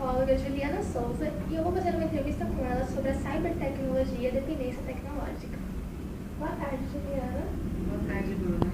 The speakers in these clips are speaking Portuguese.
psicóloga Juliana Souza e eu vou fazer uma entrevista com ela sobre a cibertecnologia e dependência tecnológica. Boa tarde, Juliana. Boa tarde, Bruna.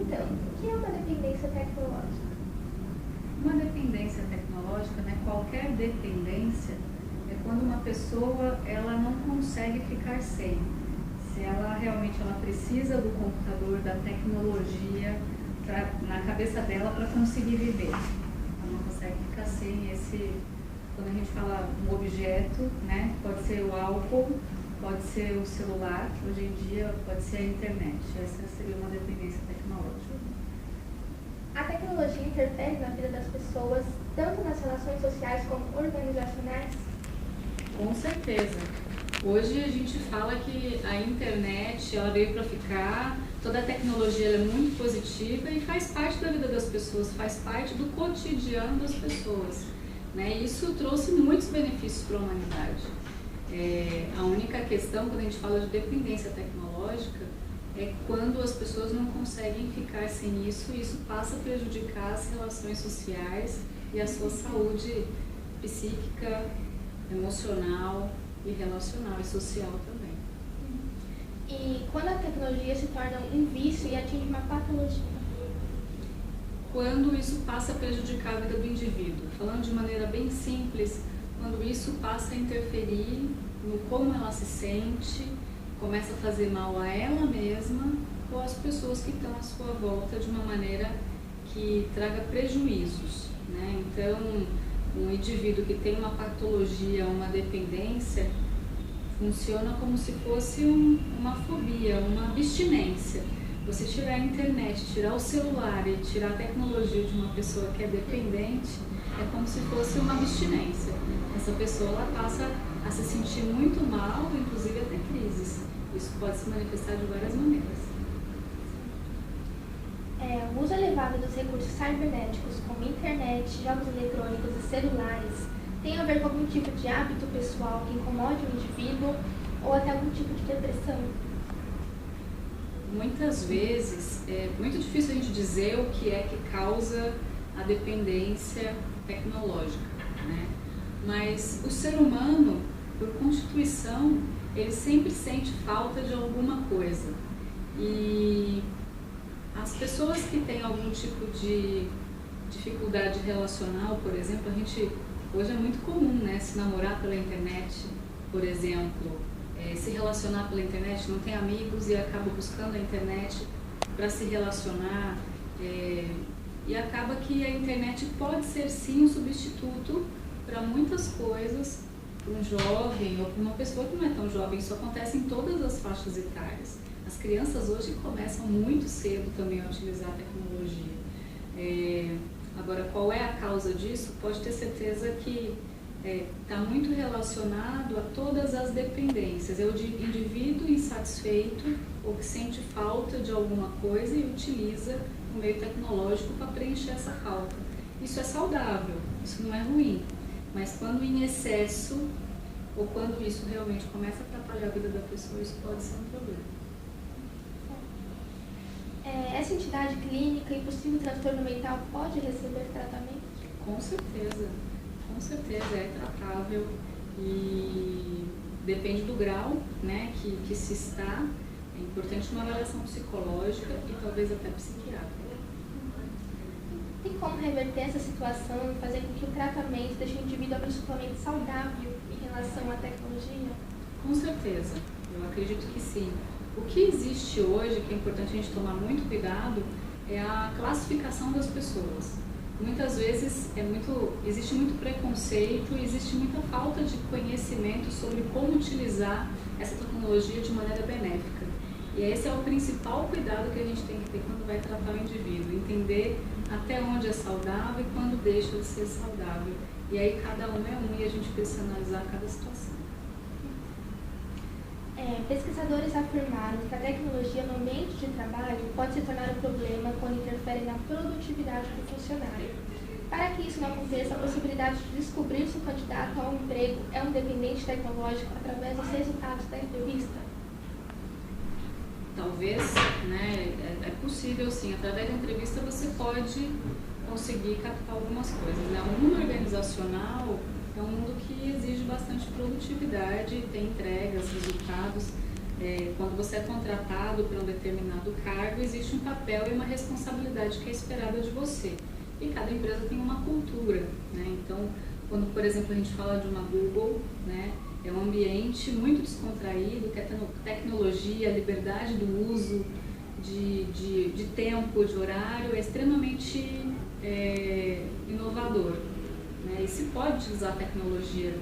Então, o que é uma dependência tecnológica? Uma dependência tecnológica, né, qualquer dependência, é quando uma pessoa ela não consegue ficar sem. Se ela realmente precisa do computador, da tecnologia na cabeça dela para conseguir viver. Ela não consegue ficar sem esse, quando a gente fala um objeto, né, pode ser o álcool, pode ser o celular, hoje em dia pode ser a internet. Essa seria uma dependência tecnológica. A tecnologia interfere na vida das pessoas, tanto nas relações sociais como organizacionais? Com certeza. Hoje a gente fala que a internet ela veio para ficar, toda a tecnologia ela é muito positiva e faz parte da vida das pessoas, faz parte do cotidiano das pessoas, né? Isso trouxe muitos benefícios para a humanidade. A única questão, quando a gente fala de dependência tecnológica, é quando as pessoas não conseguem ficar sem isso, e isso passa a prejudicar as relações sociais e a sua saúde psíquica, emocional e relacional e social também. E quando a tecnologia se torna um vício e atinge uma patologia? Quando isso passa a prejudicar a vida do indivíduo. Falando de maneira bem simples, quando isso passa a interferir no como ela se sente, começa a fazer mal a ela mesma ou às pessoas que estão à sua volta de uma maneira que traga prejuízos, né? Então, um indivíduo que tem uma patologia, uma dependência, funciona como se fosse uma fobia, uma abstinência. Você tirar a internet, tirar o celular e tirar a tecnologia de uma pessoa que é dependente, é como se fosse uma abstinência. Essa pessoa ela passa a se sentir muito mal, inclusive até crises. Isso pode se manifestar de várias maneiras. O uso elevado dos recursos cibernéticos, como internet, jogos eletrônicos e celulares, tem a ver com algum tipo de hábito pessoal que incomode o indivíduo ou até algum tipo de depressão? Muitas vezes é muito difícil a gente dizer o que é que causa a dependência tecnológica, né? Mas o ser humano, por constituição, ele sempre sente falta de alguma coisa. E as pessoas que têm algum tipo de dificuldade relacional, por exemplo, hoje é muito comum, né, se namorar pela internet, por exemplo, se relacionar pela internet, não tem amigos e acaba buscando a internet para se relacionar, e acaba que a internet pode ser sim um substituto para muitas coisas, para um jovem ou para uma pessoa que não é tão jovem. Isso acontece em todas as faixas etárias. As crianças hoje começam muito cedo também a utilizar a tecnologia. Agora, qual é a causa disso? Pode ter certeza que está muito relacionado a todas as dependências. É o indivíduo insatisfeito ou que sente falta de alguma coisa e utiliza o meio tecnológico para preencher essa falta. Isso é saudável, isso não é ruim. Mas quando em excesso, ou quando isso realmente começa a atrapalhar a vida da pessoa, isso pode ser um problema. Essa entidade clínica e possível transtorno mental pode receber tratamento? Com certeza, é tratável e depende do grau, né, que se está. É importante uma avaliação psicológica e talvez até psiquiátrica. Tem como reverter essa situação e fazer com que o tratamento deixe o indivíduo absolutamente saudável em relação à tecnologia? Com certeza, eu acredito que sim. O que existe hoje, que é importante a gente tomar muito cuidado, é a classificação das pessoas. Muitas vezes existe muito preconceito, existe muita falta de conhecimento sobre como utilizar essa tecnologia de maneira benéfica. E esse é o principal cuidado que a gente tem que ter quando vai tratar o indivíduo, entender até onde é saudável e quando deixa de ser saudável. E aí cada um é um e a gente precisa analisar cada situação. Pesquisadores afirmaram que a tecnologia no ambiente de trabalho pode se tornar um problema quando interfere na produtividade do funcionário. Para que isso não aconteça, a possibilidade de descobrir se o candidato ao emprego é um dependente tecnológico através dos resultados da entrevista? Talvez, né, é possível sim, através da entrevista você pode conseguir captar algumas coisas, né? O mundo organizacional, é um mundo que exige bastante produtividade, tem entregas, resultados. Quando você é contratado para um determinado cargo, existe um papel e uma responsabilidade que é esperada de você. E cada empresa tem uma cultura, né? Então, quando, por exemplo, a gente fala de uma Google, né, é um ambiente muito descontraído, que a tecnologia, a liberdade do uso de tempo, de horário, é extremamente inovador, né? E se pode utilizar a tecnologia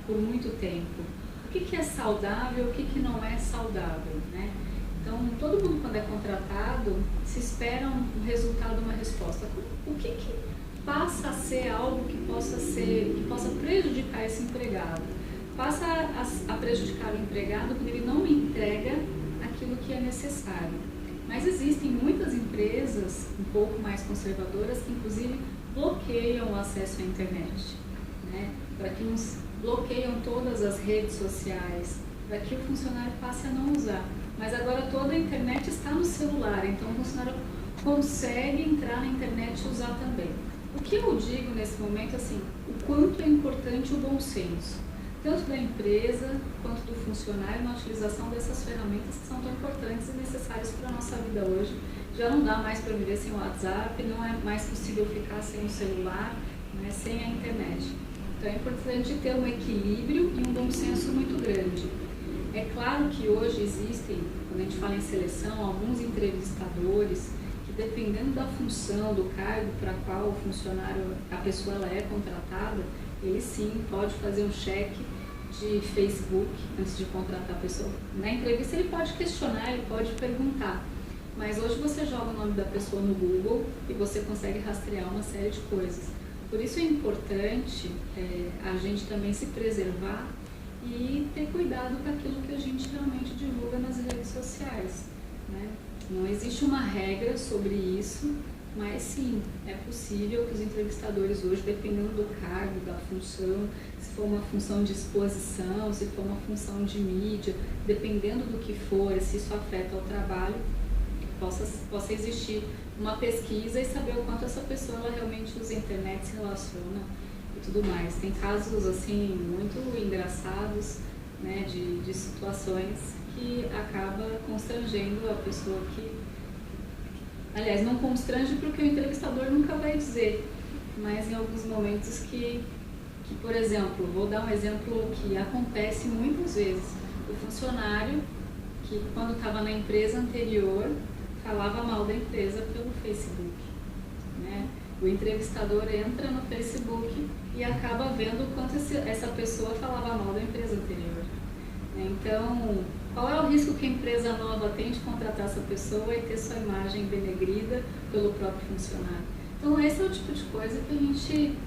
por muito tempo. O que é saudável, o que não é saudável, né? Então, todo mundo, quando é contratado, se espera um resultado, uma resposta. O que passa a ser algo que possa prejudicar esse empregado? Passa a prejudicar o empregado quando ele não entrega aquilo que é necessário. Mas existem muitas empresas um pouco mais conservadoras que, inclusive, bloqueiam o acesso à internet, né? Para que uns bloqueiam todas as redes sociais, para que o funcionário passe a não usar. Mas agora toda a internet está no celular, então o funcionário consegue entrar na internet e usar também. O que eu digo nesse momento, assim, o quanto é importante o bom senso, tanto da empresa quanto do funcionário na utilização dessas ferramentas que são tão importantes e necessárias para a nossa vida hoje. Já não dá mais para viver sem o WhatsApp, não é mais possível ficar sem o celular, né, sem a internet. Então é importante ter um equilíbrio e um bom senso muito grande. É claro que hoje existem, quando a gente fala em seleção, alguns entrevistadores que, dependendo da função, do cargo para qual o funcionário, a pessoa ela é contratada, ele sim pode fazer um cheque de Facebook antes de contratar a pessoa. Na entrevista ele pode questionar, ele pode perguntar, mas hoje você joga o nome da pessoa no Google e você consegue rastrear uma série de coisas. Por isso é importante a gente também se preservar e ter cuidado com aquilo que a gente realmente divulga nas redes sociais, né? Não existe uma regra sobre isso, mas sim, é possível que os entrevistadores hoje, dependendo do cargo, da função, se for uma função de exposição, se for uma função de mídia, dependendo do que for, se isso afeta o trabalho, possa existir uma pesquisa e saber o quanto essa pessoa ela realmente usa a internet, se relaciona e tudo mais. Tem casos assim muito engraçados, né, de situações que acaba constrangendo a pessoa que, aliás, não constrange porque o entrevistador nunca vai dizer, mas em alguns momentos que por exemplo, vou dar um exemplo que acontece muitas vezes, o funcionário que quando estava na empresa anterior falava mal da empresa pelo Facebook, né? O entrevistador entra no Facebook e acaba vendo o quanto essa pessoa falava mal da empresa anterior. Então, qual é o risco que a empresa nova tem de contratar essa pessoa e ter sua imagem denegrida pelo próprio funcionário? Então, esse é o tipo de coisa que a gente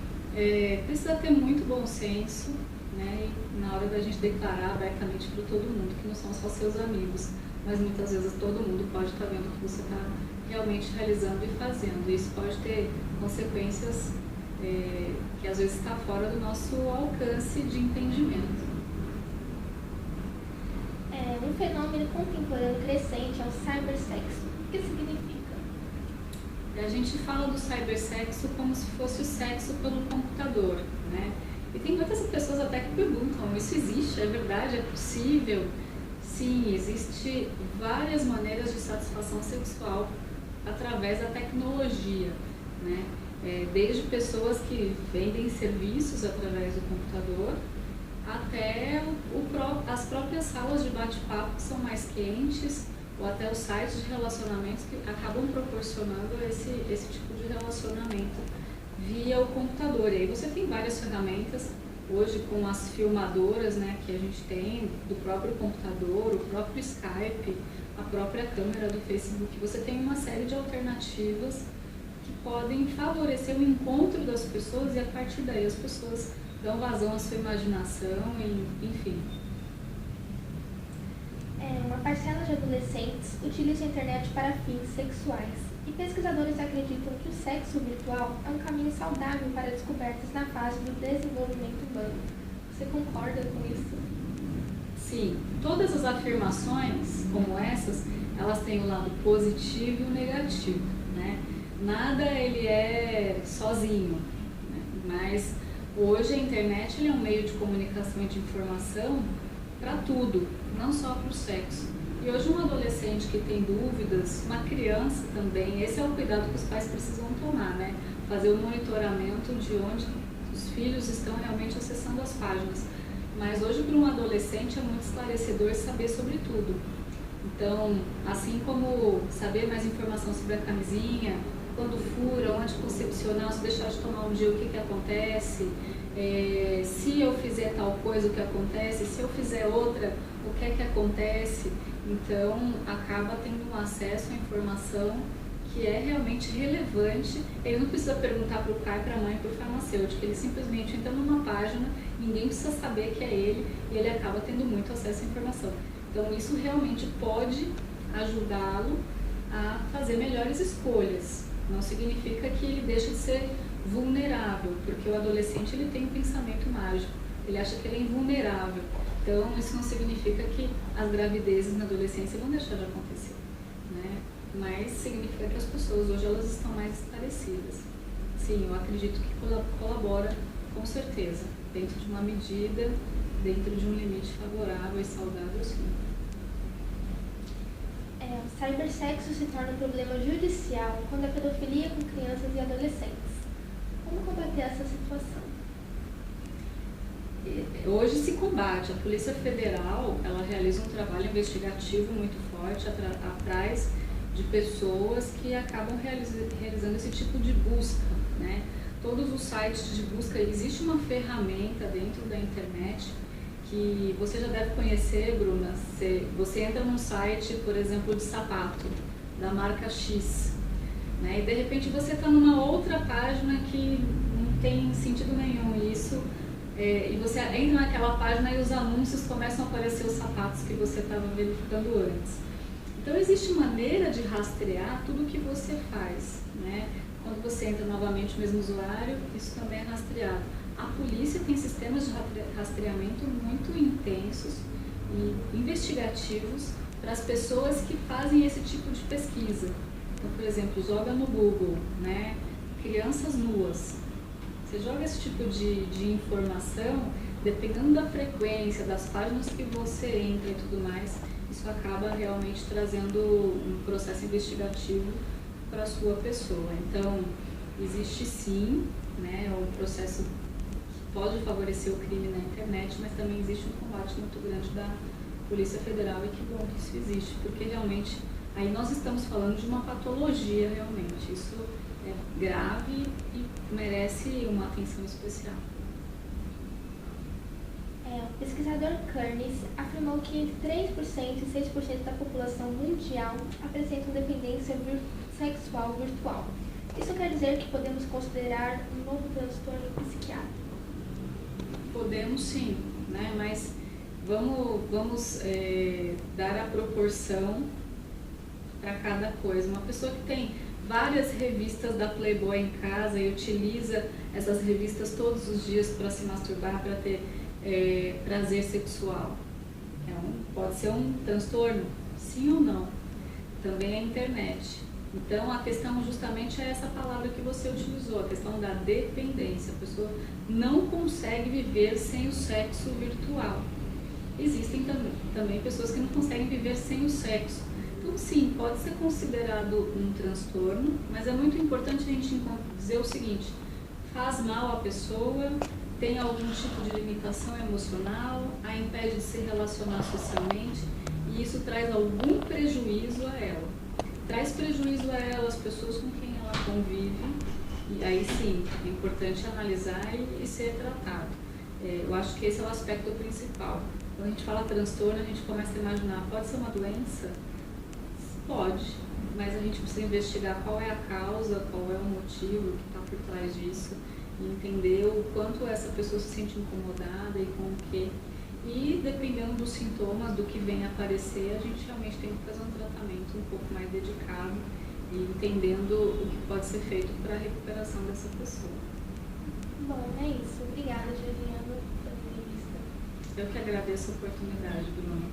precisa ter muito bom senso, né? E na hora da gente declarar abertamente para todo mundo, que não são só seus amigos, mas muitas vezes todo mundo pode estar vendo o que você está realmente realizando e fazendo. Isso pode ter consequências que às vezes está fora do nosso alcance de entendimento. Um fenômeno contemporâneo crescente é o cybersexo. O que significa? A gente fala do cybersexo como se fosse o sexo pelo computador, né? E tem muitas pessoas até que perguntam, isso existe, é verdade, é possível? Sim, existe várias maneiras de satisfação sexual através da tecnologia, né? Desde pessoas que vendem serviços através do computador, até as próprias salas de bate-papo que são mais quentes, ou até os sites de relacionamentos que acabam proporcionando esse tipo de relacionamento via o computador. E aí você tem várias ferramentas, hoje com as filmadoras, né, que a gente tem, do próprio computador, o próprio Skype, a própria câmera do Facebook, você tem uma série de alternativas que podem favorecer o encontro das pessoas e a partir daí as pessoas dão vazão à sua imaginação, enfim. Uma parcela de adolescentes utiliza a internet para fins sexuais e pesquisadores acreditam que o sexo virtual é um caminho saudável para descobertas na fase do desenvolvimento humano. Você concorda com isso? Sim, todas as afirmações como essas, elas têm o lado positivo e o negativo, né? Nada ele é sozinho, né? Mas Hoje a internet é um meio de comunicação e de informação para tudo, não só para o sexo. E hoje um adolescente que tem dúvidas, uma criança também, esse é o cuidado que os pais precisam tomar, né? Fazer o monitoramento de onde os filhos estão realmente acessando as páginas. Mas hoje para um adolescente é muito esclarecedor saber sobre tudo. Então, assim como saber mais informação sobre a camisinha, quando fura, o anticoncepcional, se deixar de tomar um dia, o que acontece, se eu fizer tal coisa, o que acontece, se eu fizer outra, o que acontece. Então, acaba tendo um acesso à informação que é realmente relevante. Ele não precisa perguntar para o pai, para a mãe, para o farmacêutico, ele simplesmente entra numa página, ninguém precisa saber que é ele, e ele acaba tendo muito acesso à informação. Então, isso realmente pode ajudá-lo a fazer melhores escolhas. Não significa que ele deixe de ser vulnerável, porque o adolescente ele tem um pensamento mágico, ele acha que ele é invulnerável. Então, isso não significa que as gravidezes na adolescência vão deixar de acontecer, né? Mas significa que as pessoas hoje elas estão mais esclarecidas. Sim, eu acredito que colabora com certeza, dentro de uma medida, dentro de um limite favorável e saudável, sim. O cibersexo se torna um problema judicial quando a pedofilia com crianças e adolescentes. Como combater essa situação? Hoje se combate. A Polícia Federal ela realiza um trabalho investigativo muito forte atrás de pessoas que acabam realizando esse tipo de busca, né? Todos os sites de busca, existe uma ferramenta dentro da internet que você já deve conhecer, Bruna. Você entra num site, por exemplo, de sapato, da marca X, né? E de repente você está numa outra página que não tem sentido nenhum isso, e você entra naquela página e os anúncios começam a aparecer os sapatos que você estava verificando antes. Então existe maneira de rastrear tudo o que você faz, né? Quando você entra novamente no mesmo usuário, isso também é rastreado. A polícia tem sistemas de rastreamento muito intensos e investigativos para as pessoas que fazem esse tipo de pesquisa. Então, por exemplo, joga no Google, né, crianças nuas. Você joga esse tipo de informação, dependendo da frequência, das páginas que você entra e tudo mais, isso acaba realmente trazendo um processo investigativo para a sua pessoa. Então, existe sim, né, um processo pode favorecer o crime na internet, mas também existe um combate muito grande da Polícia Federal e que bom que isso existe, porque realmente aí nós estamos falando de uma patologia realmente, isso é grave e merece uma atenção especial. O pesquisador Kearns afirmou que entre 3% e 6% da população mundial apresentam dependência sexual virtual. Isso quer dizer que podemos considerar um novo transtorno psiquiátrico? Podemos sim, né? Mas vamos dar a proporção para cada coisa. Uma pessoa que tem várias revistas da Playboy em casa e utiliza essas revistas todos os dias para se masturbar, para ter prazer sexual, pode ser um transtorno? Sim ou não? Também a internet. Então, a questão justamente é essa palavra que você utilizou, a questão da dependência. A pessoa não consegue viver sem o sexo virtual. Existem também pessoas que não conseguem viver sem o sexo. Então, sim, pode ser considerado um transtorno, mas é muito importante a gente dizer o seguinte: faz mal à pessoa, tem algum tipo de limitação emocional, a impede de se relacionar socialmente, e isso traz algum prejuízo a ela. Traz prejuízo a ela, as pessoas com quem ela convive, e aí sim, é importante analisar e ser tratado. Eu acho que esse é o aspecto principal. Quando a gente fala transtorno, a gente começa a imaginar, pode ser uma doença? Pode, mas a gente precisa investigar qual é a causa, qual é o motivo que está por trás disso, e entender o quanto essa pessoa se sente incomodada e com o quê. E dependendo dos sintomas, do que vem aparecer, a gente realmente tem que fazer um tratamento um pouco mais dedicado e entendendo o que pode ser feito para a recuperação dessa pessoa. Bom, é isso. Obrigada, Juliana, pela entrevista. Eu que agradeço a oportunidade, Bruno.